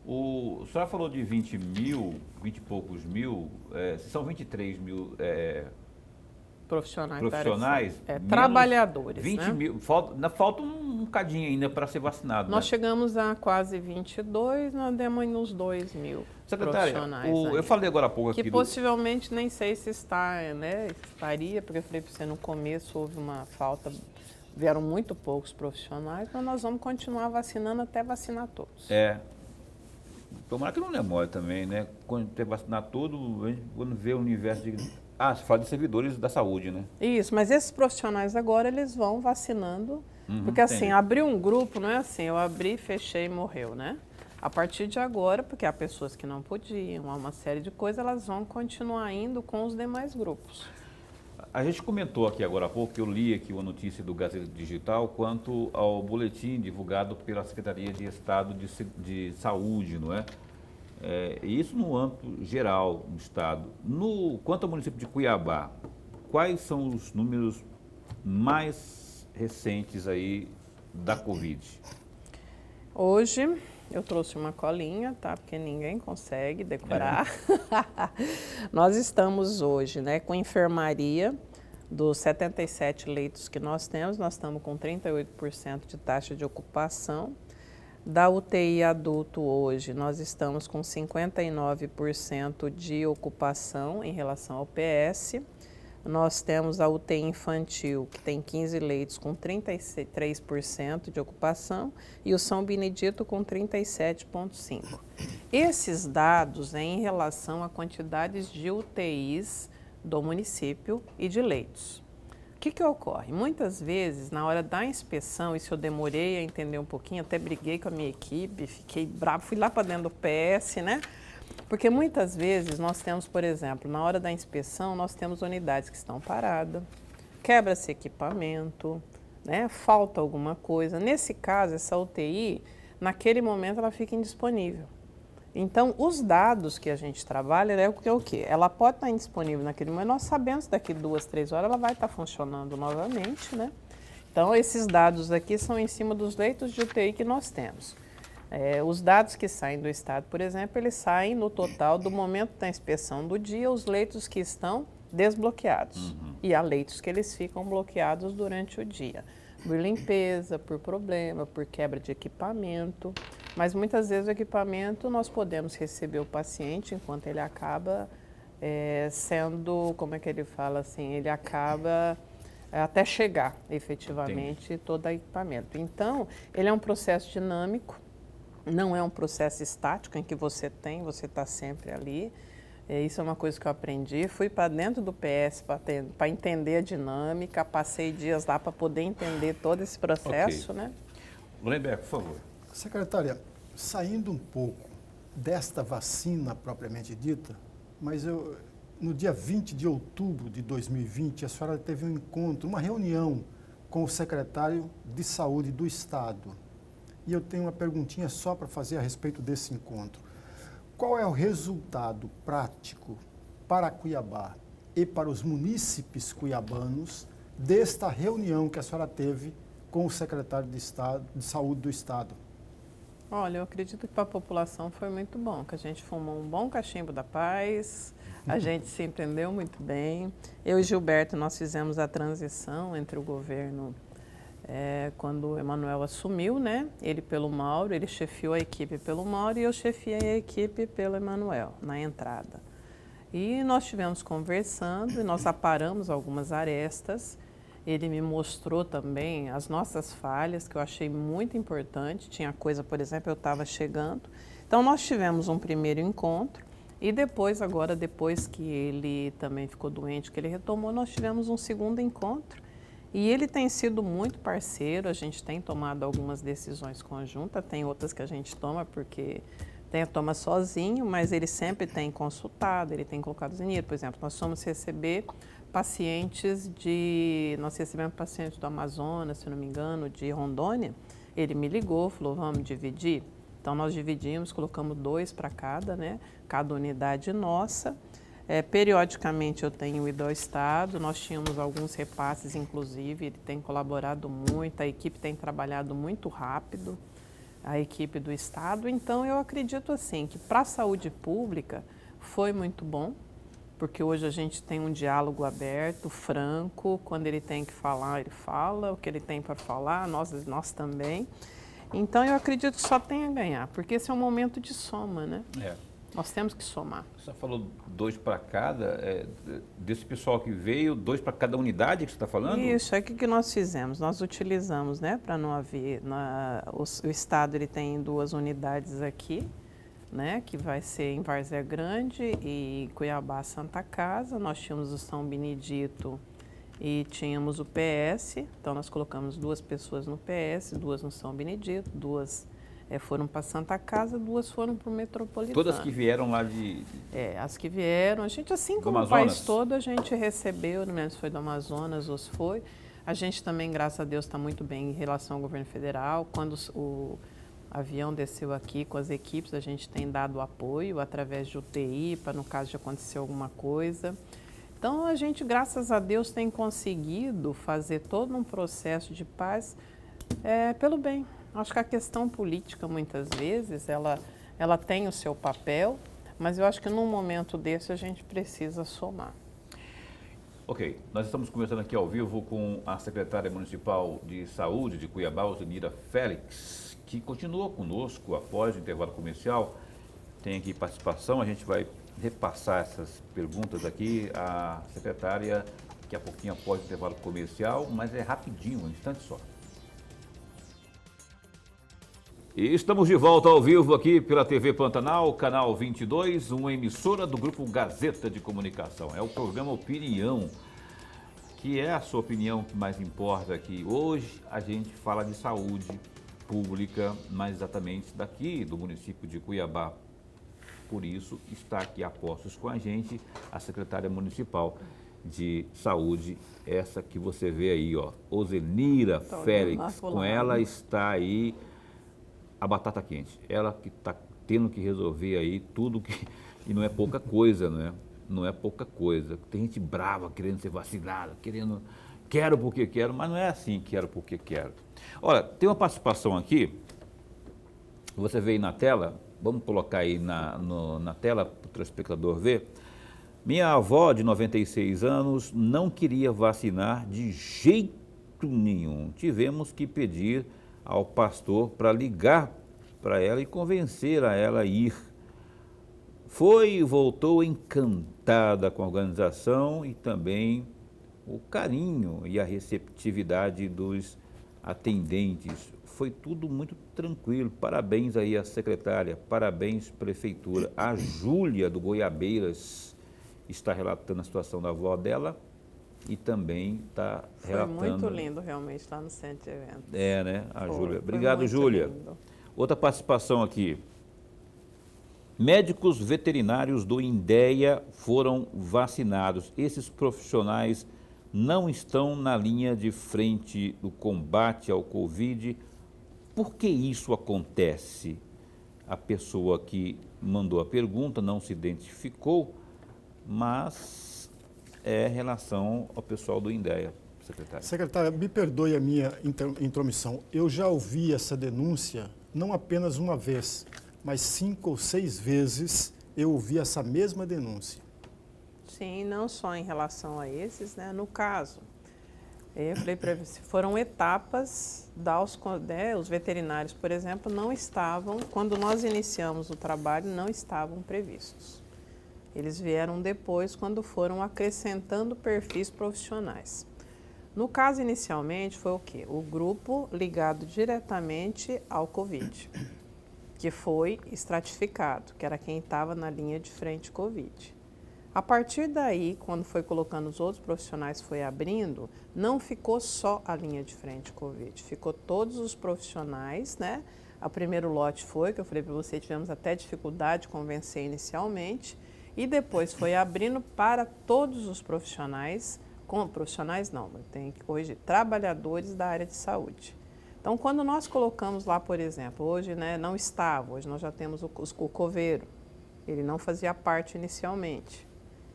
O senhor falou de 20 mil, 20 e poucos mil, são 23 mil... profissionais, trabalhadores, 20 né? mil, falta um cadinho ainda para ser vacinado. Nós chegamos a quase 22, nós demos nos 2 mil profissionais. Eu falei agora há pouco aqui... Que possivelmente nem sei se está, né, estaria, porque eu falei para você, no começo houve uma falta, vieram muito poucos profissionais, mas nós vamos continuar vacinando até vacinar todos. Tomara que não demore também, né? Quando ter vacinar todo, quando vê o universo de... você fala de servidores da saúde, né? Isso, mas esses profissionais agora, eles vão vacinando, porque assim, abrir um grupo não é assim, eu abri, fechei e morreu, né? A partir de agora, porque há pessoas que não podiam, há uma série de coisas, elas vão continuar indo com os demais grupos. A gente comentou aqui agora há pouco, que eu li aqui uma notícia do Gazeta Digital quanto ao boletim divulgado pela Secretaria de Estado de Saúde, não é? Isso no âmbito geral do Estado. Quanto ao município de Cuiabá, quais são os números mais recentes aí da Covid? Hoje, eu trouxe uma colinha, tá? Porque ninguém consegue decorar. Nós estamos hoje, né, com enfermaria, dos 77 leitos que nós estamos com 38% de taxa de ocupação. Da UTI adulto hoje, nós estamos com 59% de ocupação em relação ao PS. Nós temos a UTI infantil, que tem 15 leitos com 33% de ocupação, e o São Benedito com 37,5%. Esses dados em relação a quantidades de UTIs do município e de leitos. O que ocorre? Muitas vezes, na hora da inspeção, isso eu demorei a entender um pouquinho, até briguei com a minha equipe, fiquei bravo, fui lá para dentro do PS, né? Porque muitas vezes nós temos, por exemplo, na hora da inspeção, nós temos unidades que estão paradas, quebra-se equipamento, né? Falta alguma coisa. Nesse caso, essa UTI, naquele momento, ela fica indisponível. Então, os dados que a gente trabalha é o quê? Ela pode estar indisponível naquele momento, nós sabemos que daqui 2, 3 horas ela vai estar funcionando novamente, né? Então, esses dados aqui são em cima dos leitos de UTI que nós temos. Os dados que saem do Estado, por exemplo, eles saem no total do momento da inspeção do dia, os leitos que estão desbloqueados. E há leitos que eles ficam bloqueados durante o dia. Por limpeza, por problema, por quebra de equipamento. Mas muitas vezes o equipamento nós podemos receber o paciente enquanto ele acaba sendo, como é que ele fala assim, ele acaba até chegar efetivamente todo o equipamento. Então, ele é um processo dinâmico, não é um processo estático em que você está sempre ali. Isso é uma coisa que eu aprendi. Fui para dentro do PS para entender a dinâmica, passei dias lá para poder entender todo esse processo, né? Lemberg, por favor. Secretária, saindo um pouco desta vacina propriamente dita, mas no dia 20 de outubro de 2020, a senhora teve um encontro, uma reunião com o secretário de Saúde do Estado. E eu tenho uma perguntinha só para fazer a respeito desse encontro. Qual é o resultado prático para Cuiabá e para os munícipes cuiabanos desta reunião que a senhora teve com o secretário de Saúde do Estado? Olha, eu acredito que para a população foi muito bom, que a gente fumou um bom cachimbo da paz, a gente se entendeu muito bem. Eu e Gilberto, nós fizemos a transição entre o governo, quando o Emanuel assumiu, né? Ele pelo Mauro, ele chefiou a equipe pelo Mauro e eu chefiei a equipe pelo Emanuel, na entrada. E nós estivemos conversando e nós aparamos algumas arestas. Ele me mostrou também as nossas falhas, que eu achei muito importante. Tinha coisa, por exemplo, eu estava chegando. Então, nós tivemos um primeiro encontro e depois, agora, depois que ele também ficou doente, que ele retomou, nós tivemos um segundo encontro. E ele tem sido muito parceiro, a gente tem tomado algumas decisões conjuntas, tem outras que a gente toma porque toma sozinho, mas ele sempre tem consultado, ele tem colocado dinheiro. Por exemplo, nós fomos receber nós recebemos pacientes do Amazonas, se não me engano, de Rondônia. Ele me ligou, falou, vamos dividir? Então, nós dividimos, colocamos 2 para cada, né? Cada unidade nossa. Periodicamente, eu tenho ido ao Estado, nós tínhamos alguns repasses, inclusive, ele tem colaborado muito, a equipe tem trabalhado muito rápido, a equipe do Estado. Então, eu acredito, assim, que para a saúde pública foi muito bom, porque hoje a gente tem um diálogo aberto, franco, quando ele tem que falar, ele fala, o que ele tem para falar, nós também. Então, eu acredito que só tem a ganhar, porque esse é um momento de soma, né? Nós temos que somar. Você falou 2 para cada, desse pessoal que veio, 2 para cada unidade que você está falando? Isso, é o que nós fizemos, nós utilizamos, né, para não haver, o Estado ele tem 2 unidades aqui, né, que vai ser em Várzea Grande e Cuiabá, Santa Casa. Nós tínhamos o São Benedito e tínhamos o PS, então nós colocamos 2 pessoas no PS, 2 no São Benedito, 2 foram para Santa Casa, 2 foram para o Metropolitano. Todas que vieram lá de... as que vieram, a gente, assim como o país todo, a gente recebeu, não lembro se foi do Amazonas ou se foi. A gente também, graças a Deus, está muito bem em relação ao governo federal. Quando o avião desceu aqui com as equipes, a gente tem dado apoio através de UTI, para no caso de acontecer alguma coisa. Então, a gente, graças a Deus, tem conseguido fazer todo um processo de paz pelo bem. Acho que a questão política, muitas vezes, ela tem o seu papel, mas eu acho que num momento desse a gente precisa somar. Ok, nós estamos conversando aqui ao vivo com a secretária municipal de saúde de Cuiabá, Ozenira Félix, que continua conosco após o intervalo comercial. Tem aqui participação, a gente vai repassar essas perguntas aqui à secretária daqui a pouquinho após o intervalo comercial, mas é rapidinho, um instante só. E estamos de volta ao vivo aqui pela TV Pantanal, canal 22, uma emissora do Grupo Gazeta de Comunicação. É o programa Opinião, que é a sua opinião que mais importa aqui. Hoje a gente fala de saúde pública, mais exatamente daqui do município de Cuiabá. Por isso está aqui a postos com a gente a secretária municipal de saúde, essa que você vê aí, ó, Ozenira Félix. Com ela está aí a batata quente. Ela que está tendo que resolver aí tudo que... E não é pouca coisa, né? Não é pouca coisa. Tem gente brava querendo ser vacinada, querendo... Quero porque quero, mas não é assim, quero porque quero. Olha, tem uma participação aqui, você vê aí na tela, vamos colocar aí na tela para o telespectador ver. Minha avó, de 96 anos, não queria vacinar de jeito nenhum. Tivemos que pedir ao pastor para ligar para ela e convencer a ela a ir. Foi e voltou encantada com a organização e também o carinho e a receptividade dos atendentes. Foi tudo muito tranquilo. Parabéns aí à secretária, parabéns prefeitura. A Júlia do Goiabeiras está relatando a situação da avó dela e também está relatando... Foi muito lindo realmente lá no centro de eventos. Né, a Júlia. Obrigado, Júlia. Outra participação aqui. Médicos veterinários do INDEA foram vacinados. Esses profissionais não estão na linha de frente do combate ao Covid. Por que isso acontece? A pessoa que mandou a pergunta não se identificou, mas é em relação ao pessoal do INDEA, secretário. Secretária, me perdoe a minha intromissão. Eu já ouvi essa denúncia não apenas uma vez, mas 5 ou 6 vezes eu ouvi essa mesma denúncia. Sim, não só em relação a esses, né? No caso, eu falei para você, foram etapas, os veterinários, por exemplo, não estavam, quando nós iniciamos o trabalho, não estavam previstos. Eles vieram depois, quando foram acrescentando perfis profissionais. No caso, inicialmente, foi o quê? O grupo ligado diretamente ao Covid, que foi estratificado, que era quem estava na linha de frente Covid. A partir daí, quando foi colocando os outros profissionais, foi abrindo, não ficou só a linha de frente Covid, ficou todos os profissionais, né? O primeiro lote foi, que eu falei para você, tivemos até dificuldade de convencer inicialmente, e depois foi abrindo para todos os profissionais, profissionais não, tem que corrigir, trabalhadores da área de saúde. Então, quando nós colocamos lá, por exemplo, hoje, né, não estava, hoje nós já temos o coveiro, ele não fazia parte inicialmente.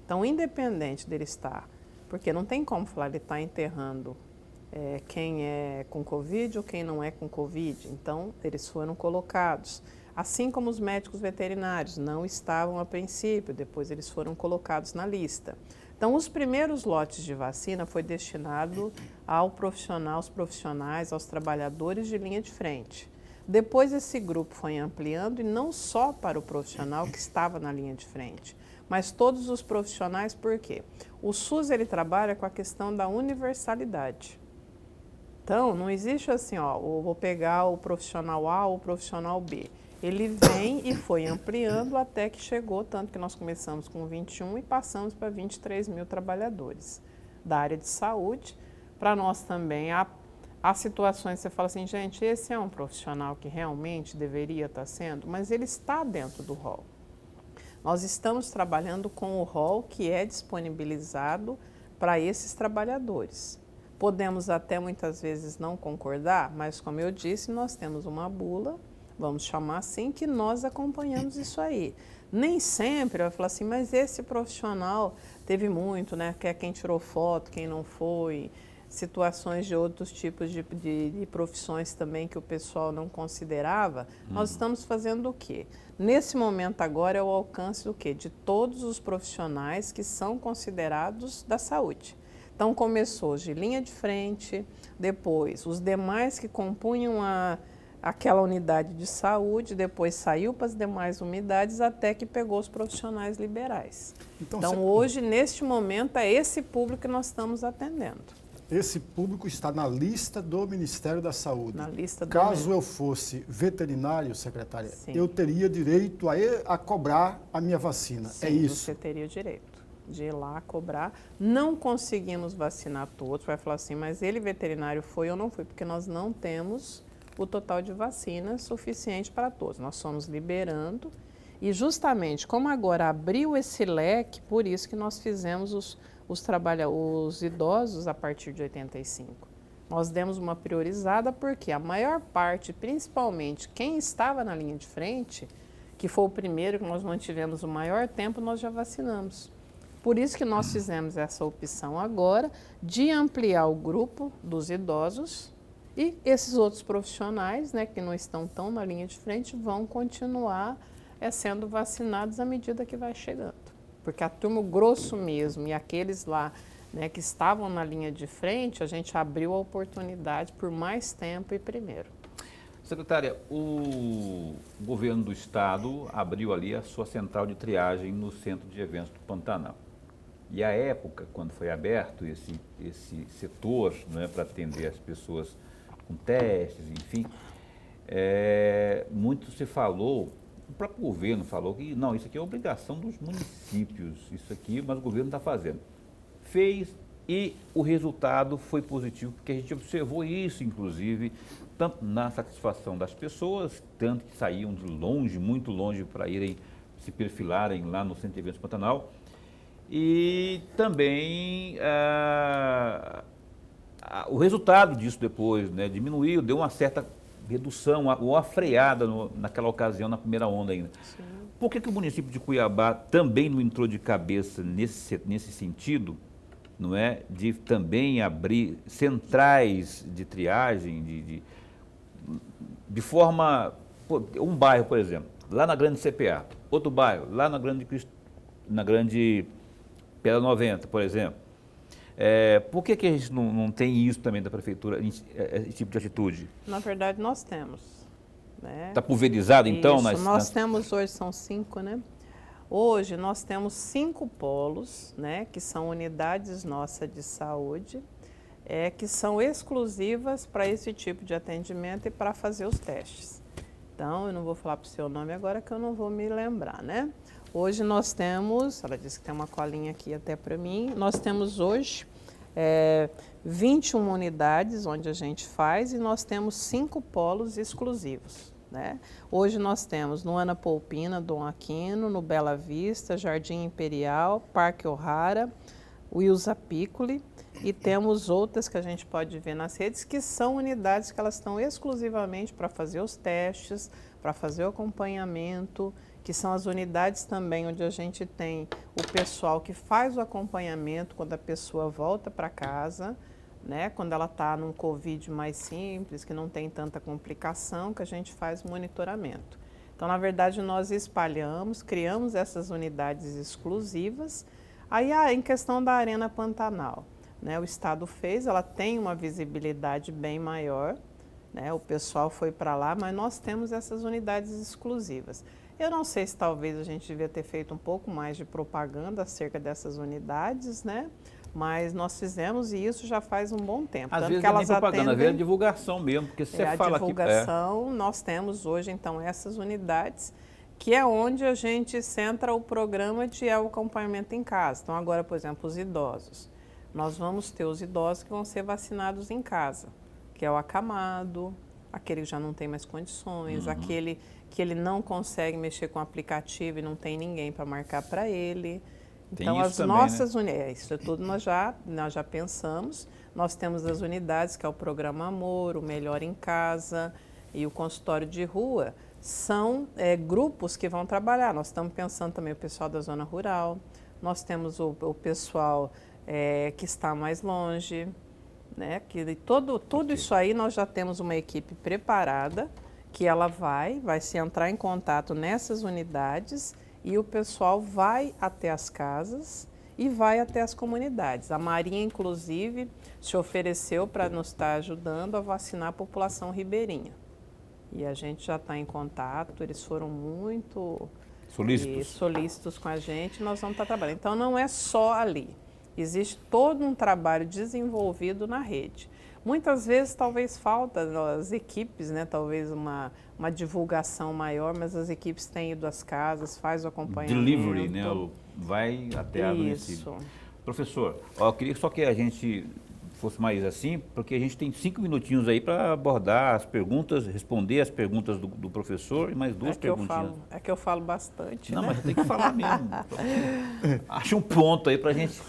Então, independente dele estar, porque não tem como falar, ele está enterrando quem é com Covid ou quem não é com Covid. Então, eles foram colocados. Assim como os médicos veterinários não estavam a princípio, depois eles foram colocados na lista. Então, os primeiros lotes de vacina foi destinado aos profissionais, aos trabalhadores de linha de frente. Depois esse grupo foi ampliando e não só para o profissional que estava na linha de frente, mas todos os profissionais, por quê? O SUS ele trabalha com a questão da universalidade. Então, não existe assim, ó, eu vou pegar o profissional A ou o profissional B. Ele vem e foi ampliando até que chegou, tanto que nós começamos com 21 e passamos para 23 mil trabalhadores da área de saúde. Para nós também, há situações que você fala assim, gente, esse é um profissional que realmente deveria estar sendo, mas ele está dentro do rol. Nós estamos trabalhando com o rol que é disponibilizado para esses trabalhadores. Podemos até muitas vezes não concordar, mas como eu disse, nós temos uma bula, vamos chamar assim, que nós acompanhamos isso aí. Nem sempre vai falar assim, mas esse profissional teve muito, né? Que é quem tirou foto, quem não foi, situações de outros tipos de profissões também que o pessoal não considerava. Nós estamos fazendo o quê? Nesse momento agora é o alcance do quê? De todos os profissionais que são considerados da saúde. Então começou de linha de frente, depois os demais que compunham aquela unidade de saúde, depois saiu para as demais unidades até que pegou os profissionais liberais. Então hoje, neste momento, é esse público que nós estamos atendendo. Esse público está na lista do Ministério da Saúde. Na lista do Caso eu fosse veterinário, secretária, Sim. eu teria direito a cobrar a minha vacina. Sim, é isso? Você teria o direito de ir lá cobrar. Não conseguimos vacinar todos. Vai falar assim, mas ele veterinário foi ou não foi? Porque nós não temos o total de vacinas suficiente para todos. Nós estamos liberando e justamente como agora abriu esse leque, por isso que nós fizemos os idosos a partir de 85. Nós demos uma priorizada porque a maior parte, principalmente quem estava na linha de frente, que foi o primeiro que nós mantivemos o maior tempo, nós já vacinamos. Por isso que nós fizemos essa opção agora de ampliar o grupo dos idosos e esses outros profissionais, né, que não estão tão na linha de frente, vão continuar sendo vacinados à medida que vai chegando. Porque a turma grosso mesmo e aqueles lá, né, que estavam na linha de frente, a gente abriu a oportunidade por mais tempo e primeiro. Secretária, o governo do estado abriu ali a sua central de triagem no centro de eventos do Pantanal. E à época, quando foi aberto esse setor, né, para atender as pessoas com testes, enfim, muito se falou, o próprio governo falou que não, isso aqui é obrigação dos municípios, isso aqui, mas o governo está fazendo. Fez e o resultado foi positivo, porque a gente observou isso, inclusive, tanto na satisfação das pessoas, tanto que saíam de longe, muito longe, para irem se perfilarem lá no Centro de Eventos Pantanal, e também o resultado disso depois, né, diminuiu, deu uma certa redução ou uma freada naquela ocasião, na primeira onda ainda. Sim. Por que o município de Cuiabá também não entrou de cabeça nesse sentido, não é, de também abrir centrais de triagem de forma pô, um bairro, por exemplo, lá na Grande CPA, outro bairro, lá na Grande Pedra 90, por exemplo. Por que a gente não tem isso também da prefeitura, esse tipo de atitude? Na verdade, nós temos. Né? Está pulverizado, então? Isso, nós temos hoje, são 5, né? Hoje nós temos 5 polos, né, que são unidades nossas de saúde, que são exclusivas para esse tipo de atendimento e para fazer os testes. Então, eu não vou falar para o seu nome agora que eu não vou me lembrar, né? Hoje nós temos, ela disse que tem uma colinha aqui até para mim, nós temos hoje 21 unidades onde a gente faz e nós temos 5 polos exclusivos. Né? Hoje nós temos no Ana Poupina, Dom Aquino, no Bela Vista, Jardim Imperial, Parque O'Hara, Wilza Piccoli e temos outras que a gente pode ver nas redes que são unidades que elas estão exclusivamente para fazer os testes, para fazer o acompanhamento, que são as unidades também onde a gente tem o pessoal que faz o acompanhamento quando a pessoa volta para casa, né, quando ela está num Covid mais simples, que não tem tanta complicação, que a gente faz monitoramento. Então, na verdade, nós espalhamos, criamos essas unidades exclusivas. Aí, em questão da Arena Pantanal, né, o Estado fez, ela tem uma visibilidade bem maior, né, o pessoal foi para lá, mas nós temos essas unidades exclusivas. Eu não sei se talvez a gente devia ter feito um pouco mais de propaganda acerca dessas unidades, né? Mas nós fizemos e isso já faz um bom tempo. Às Tanto vezes que não é elas nem propaganda, às vezes é atendem, divulgação mesmo, porque você fala a divulgação, nós temos hoje então essas unidades, que é onde a gente centra o programa de acompanhamento em casa. Então agora, por exemplo, os idosos. Nós vamos ter os idosos que vão ser vacinados em casa, que é o acamado, aquele que já não tem mais condições, aquele que ele não consegue mexer com o aplicativo e não tem ninguém para marcar para ele. Então, as também, nossas né? unidades, isso tudo nós já pensamos. Nós temos as unidades, que é o Programa Amor, o Melhor em Casa e o Consultório de Rua. São grupos que vão trabalhar. Nós estamos pensando também o pessoal da zona rural, nós temos o pessoal que está mais longe, né? Que tudo isso aí nós já temos uma equipe preparada, que ela vai se entrar em contato nessas unidades e o pessoal vai até as casas e vai até as comunidades. A Marinha, inclusive, se ofereceu para nos estar ajudando a vacinar a população ribeirinha. E a gente já está em contato, eles foram muito solícitos com a gente, nós vamos estar trabalhando. Então, não é só ali. Existe todo um trabalho desenvolvido na rede. Muitas vezes, talvez falta as equipes, né? Talvez uma divulgação maior, mas as equipes têm ido às casas, faz o acompanhamento. Delivery, né? Vai até a município. Professor, eu queria só que a gente fosse mais assim, porque a gente tem 5 minutinhos aí para abordar as perguntas, responder as perguntas do professor e mais 2 perguntinhas. É que eu falo bastante, Não, né? mas tem que falar mesmo. Acha um ponto aí para a gente.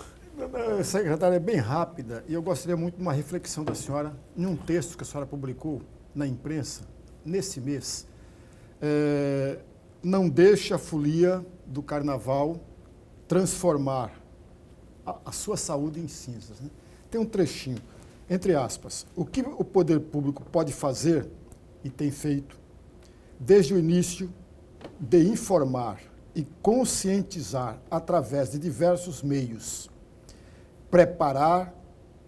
Secretária, é bem rápida e eu gostaria muito de uma reflexão da senhora em um texto que a senhora publicou na imprensa nesse mês. Não deixe a folia do carnaval transformar a sua saúde em cinzas, né? Tem um trechinho, entre aspas, o que o poder público pode fazer e tem feito desde o início de informar e conscientizar através de diversos meios, preparar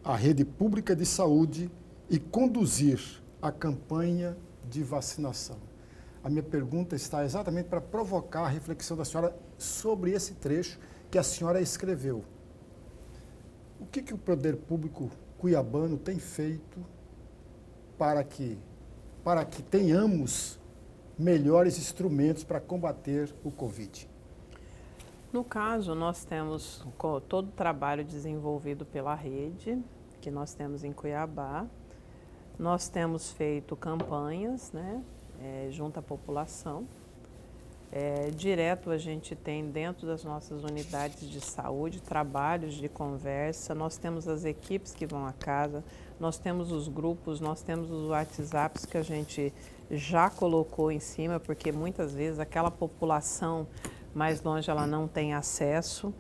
a rede pública de saúde e conduzir a campanha de vacinação. A minha pergunta está exatamente para provocar a reflexão da senhora sobre esse trecho que a senhora escreveu. O que o poder público cuiabano tem feito para que tenhamos melhores instrumentos para combater o Covid? No caso, nós temos todo o trabalho desenvolvido pela rede, que nós temos em Cuiabá. Nós temos feito campanhas, né, junto à população. Direto a gente tem dentro das nossas unidades de saúde, trabalhos de conversa, nós temos as equipes que vão à casa, nós temos os grupos, nós temos os WhatsApps que a gente já colocou em cima, porque muitas vezes aquela população mais longe ela não tem acesso.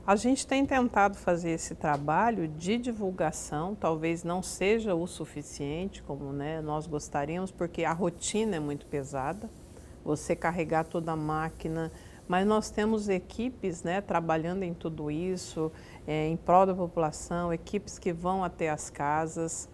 A gente tem tentado fazer esse trabalho de divulgação, talvez não seja o suficiente como, né, nós gostaríamos, porque a rotina é muito pesada. você carregar toda a máquina, mas nós temos equipes, né, trabalhando em tudo isso, em prol da população, equipes que vão até as casas.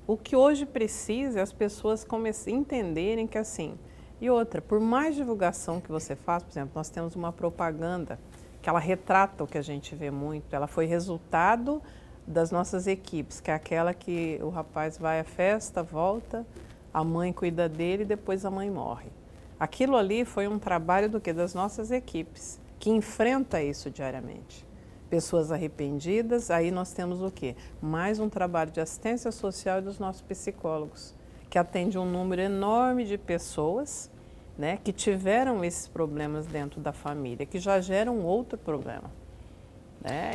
O que hoje precisa é as pessoas entenderem que assim, e outra, por mais divulgação que você faz, por exemplo, nós temos uma propaganda que ela retrata o que a gente vê muito, ela foi resultado das nossas equipes, que é aquela que o rapaz vai à festa, volta, a mãe cuida dele e depois a mãe morre. Aquilo ali foi um trabalho do quê? Das nossas equipes, que enfrenta isso diariamente. Pessoas arrependidas, aí nós temos o quê? Mais um trabalho de assistência social e dos nossos psicólogos, que atende um número enorme de pessoas, né, que tiveram esses problemas dentro da família, que já geram outro problema.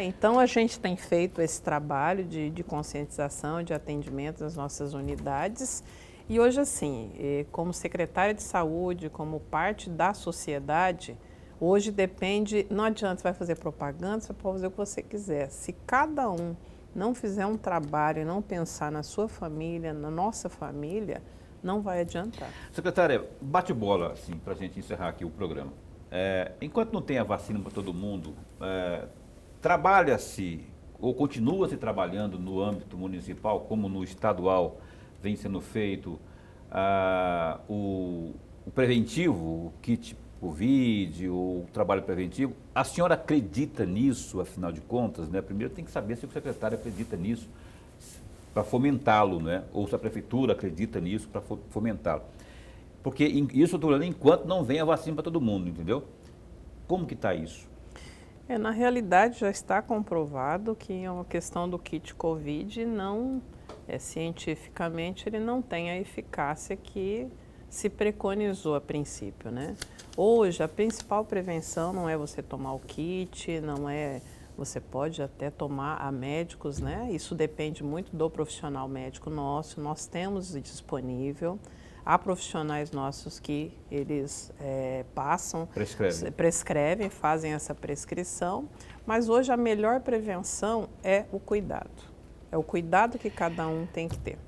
Então, a gente tem feito esse trabalho de conscientização, de atendimento das nossas unidades. E hoje, assim, como secretária de saúde, como parte da sociedade, hoje depende, não adianta, você vai fazer propaganda, você pode fazer o que você quiser. Se cada um não fizer um trabalho e não pensar na sua família, na nossa família, não vai adiantar. Secretária, bate bola, assim, para a gente encerrar aqui o programa. Enquanto não tem a vacina para todo mundo, trabalha-se ou continua-se trabalhando no âmbito municipal, como no estadual vem sendo feito, o preventivo, o kit Covid, o trabalho preventivo. A senhora acredita nisso, afinal de contas, né? Primeiro tem que saber se o secretário acredita nisso para fomentá-lo, né? Ou se a prefeitura acredita nisso para fomentá-lo. Porque isso eu estou falando enquanto não vem a vacina para todo mundo, entendeu? Como que está isso? Na realidade, já está comprovado que a questão do kit Covid não, cientificamente, ele não tem a eficácia que se preconizou a princípio, né? Hoje, a principal prevenção não é você tomar o kit, não é... Você pode até tomar a médicos, né? Isso depende muito do profissional médico nosso, nós temos disponível. Há profissionais nossos que eles prescrevem, fazem essa prescrição, mas hoje a melhor prevenção é o cuidado. É o cuidado que cada um tem que ter.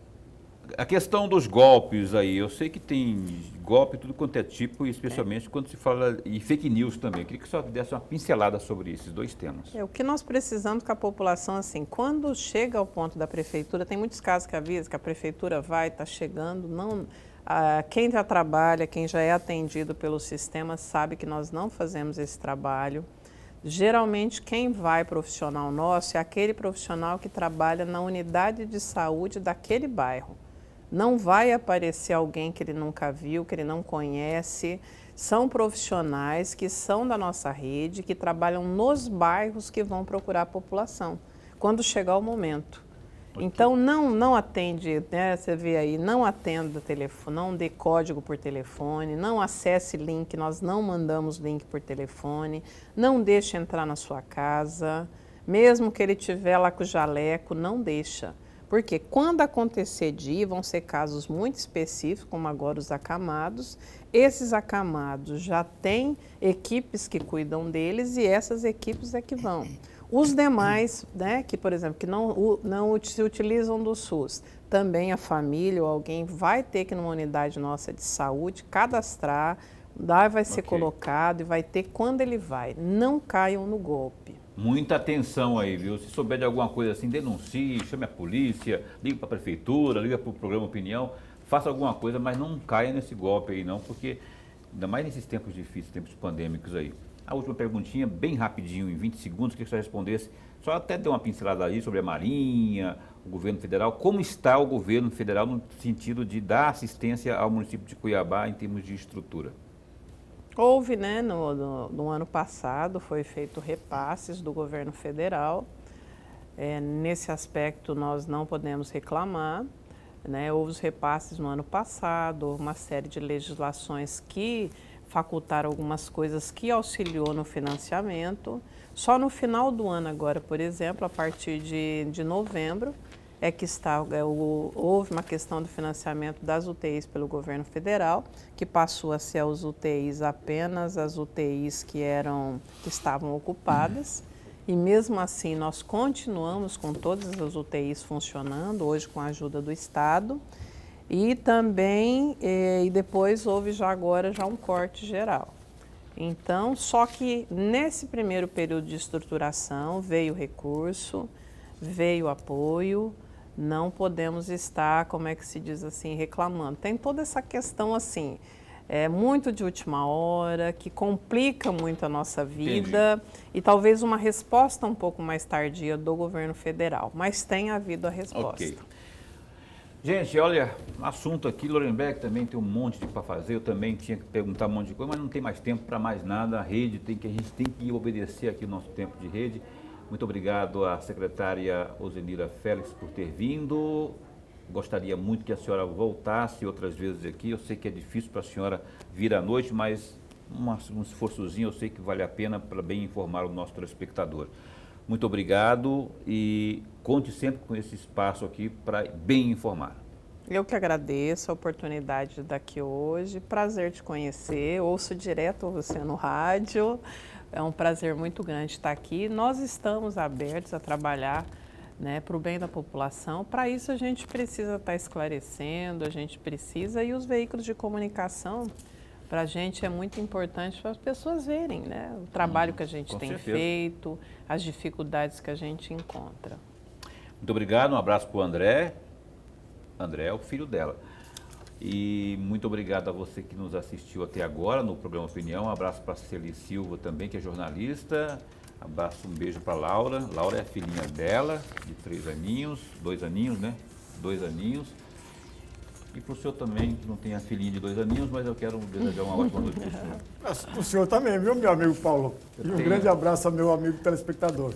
A questão dos golpes aí, eu sei que tem golpe tudo quanto é tipo, especialmente quando se fala em fake news também. Eu queria que a senhora desse uma pincelada sobre esses dois temas. O que nós precisamos que a população, assim, quando chega ao ponto da prefeitura, tem muitos casos que avisam que a prefeitura vai, está chegando, não... Quem já trabalha, quem já é atendido pelo sistema, sabe que nós não fazemos esse trabalho. Geralmente, quem vai profissional nosso é aquele profissional que trabalha na unidade de saúde daquele bairro. Não vai aparecer alguém que ele nunca viu, que ele não conhece. São profissionais que são da nossa rede, que trabalham nos bairros que vão procurar a população, quando chegar o momento. Então, não atende, né, você vê aí, não atenda telefone, não dê código por telefone, não acesse link, nós não mandamos link por telefone, não deixe entrar na sua casa, mesmo que ele estiver lá com o jaleco, não deixa. Porque quando acontecer de ir, vão ser casos muito específicos, como agora os acamados. Esses acamados já têm equipes que cuidam deles e essas equipes é que vão. Os demais, né, que, por exemplo, que não se utilizam do SUS, também a família ou alguém vai ter que, numa unidade nossa de saúde, cadastrar, lá vai ser colocado e vai ter quando ele vai. Não caiam no golpe. Muita atenção aí, viu? Se souber de alguma coisa assim, denuncie, chame a polícia, ligue para a prefeitura, ligue para o programa Opinião, faça alguma coisa, mas não caia nesse golpe aí não, porque ainda mais nesses tempos difíceis, tempos pandêmicos aí. A última perguntinha, bem rapidinho, em 20 segundos, queria que você respondesse, só até deu uma pincelada aí sobre a Marinha, o governo federal. Como está o governo federal no sentido de dar assistência ao município de Cuiabá em termos de estrutura? Houve, né, no ano passado, foi feito repasses do governo federal. Nesse aspecto, nós não podemos reclamar. Né? Houve os repasses no ano passado, uma série de legislações que facultaram algumas coisas que auxiliou no financiamento. Só no final do ano agora, por exemplo, a partir de novembro, houve uma questão do financiamento das UTIs pelo governo federal, que passou a ser as UTIs apenas as UTIs que estavam ocupadas. E mesmo assim, nós continuamos com todas as UTIs funcionando, hoje com a ajuda do Estado. E também, e depois houve já agora já um corte geral. Então, só que nesse primeiro período de estruturação veio recurso, veio apoio, não podemos estar, como é que se diz assim, reclamando. Tem toda essa questão assim, muito de última hora, que complica muito a nossa vida. Entendi. E talvez uma resposta um pouco mais tardia do governo federal, mas tem havido a resposta. Okay. Gente, olha, assunto aqui, Lorenberg também tem um monte para fazer, eu também tinha que perguntar um monte de coisa, mas não tem mais tempo para mais nada, a gente tem que obedecer aqui o nosso tempo de rede. Muito obrigado à secretária Ozenira Félix por ter vindo, gostaria muito que a senhora voltasse outras vezes aqui, eu sei que é difícil para a senhora vir à noite, mas um esforçozinho eu sei que vale a pena para bem informar o nosso telespectador. Muito obrigado e conte sempre com esse espaço aqui para bem informar. Eu que agradeço a oportunidade de estar aqui hoje, prazer te conhecer, ouço direto você no rádio, é um prazer muito grande estar aqui. Nós estamos abertos a trabalhar, né, para o bem da população, para isso a gente precisa estar esclarecendo, a gente precisa, e os veículos de comunicação, para a gente é muito importante para as pessoas verem, né, o trabalho que a gente tem feito, as dificuldades que a gente encontra. Muito obrigado, um abraço para o André. André é o filho dela. E muito obrigado a você que nos assistiu até agora no programa Opinião. Um abraço para a Celi Silva também, que é jornalista. Um beijo para a Laura. Laura é a filhinha dela, de 3 aninhos, 2 aninhos, né? 2 aninhos. E para o senhor também, que não tem a filhinha de 2 aninhos, mas eu quero desejar uma ótima noite para o senhor. O senhor também, viu, meu amigo Paulo? E um grande abraço ao meu amigo telespectador.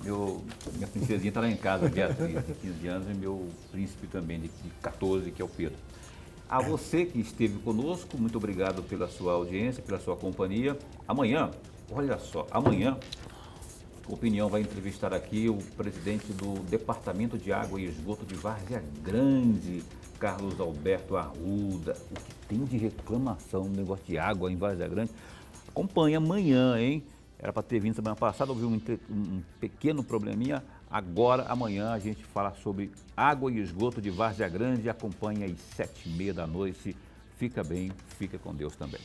Minha princesinha está lá em casa, Beatriz, de 15 anos, e meu príncipe também, de 14, que é o Pedro. A você que esteve conosco, muito obrigado pela sua audiência, pela sua companhia. Amanhã, olha só, amanhã, Opinião vai entrevistar aqui o presidente do Departamento de Água e Esgoto de Várzea Grande, Carlos Alberto Arruda. O que tem de reclamação no negócio de água em Várzea Grande? Acompanha amanhã, hein? Era para ter vindo semana passada, houve um pequeno probleminha. Agora, amanhã, a gente fala sobre água e esgoto de Várzea Grande. Acompanha às 7h30 da noite. Fica bem, fica com Deus também.